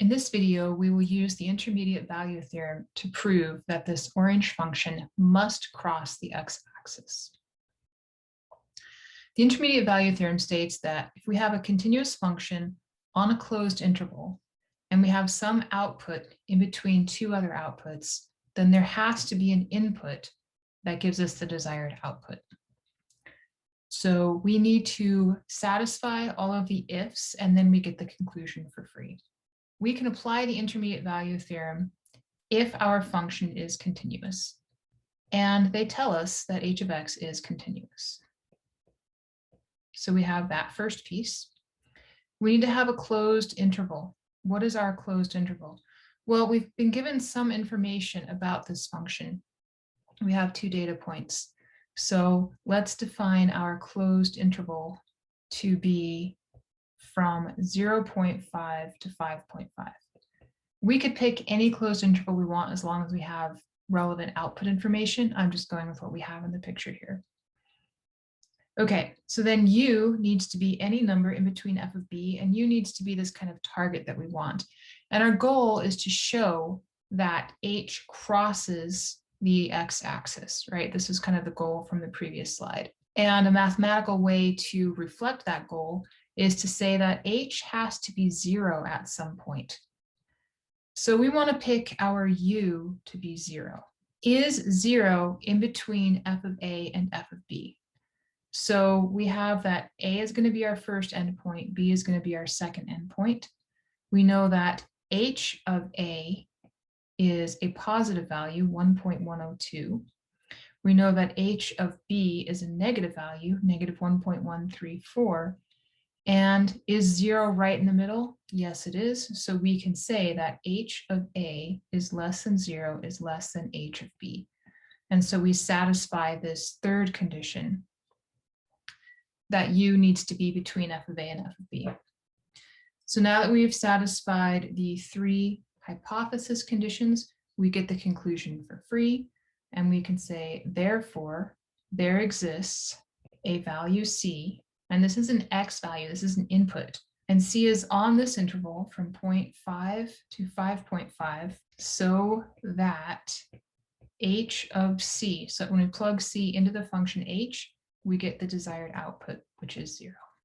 In this video, we will use the intermediate value theorem to prove that this orange function must cross the x-axis. The intermediate value theorem states that if we have a continuous function on a closed interval, and we have some output in between two other outputs, then there has to be an input that gives us the desired output. So we need to satisfy all of the ifs, and then we get the conclusion for free. We can apply the intermediate value theorem if our function is continuous. And they tell us that h of x is continuous. So we have that first piece. We need to have a closed interval. What is our closed interval? Well, we've been given some information about this function. We have two data points. So let's define our closed interval to be from 0.5 to 5.5. We could pick any closed interval we want as long as we have relevant output information. I'm just going with what we have in the picture here. Okay, so then u needs to be any number in between f of b, and u needs to be this kind of target that we want. And our goal is to show that h crosses the x-axis, right? This is kind of the goal from the previous slide. And a mathematical way to reflect that goal is to say that h has to be 0 at some point. So we want to pick our u to be 0. Is 0 in between f of a and f of b? So we have that a is going to be our first endpoint, b is going to be our second endpoint. We know that h of a is a positive value, 1.102. We know that h of b is a negative value, negative 1.134. And is 0 right in the middle? Yes, it is. So we can say that h of a is less than 0 is less than h of b. And so we satisfy this third condition, that u needs to be between f of a and f of b. So now that we've satisfied the three hypothesis conditions, we get the conclusion for free. And we can say, therefore, there exists a value c. And this is an x value, this is an input. And c is on this interval from 0.5 to 5.5, so that h of c, so when we plug c into the function h, we get the desired output, which is 0.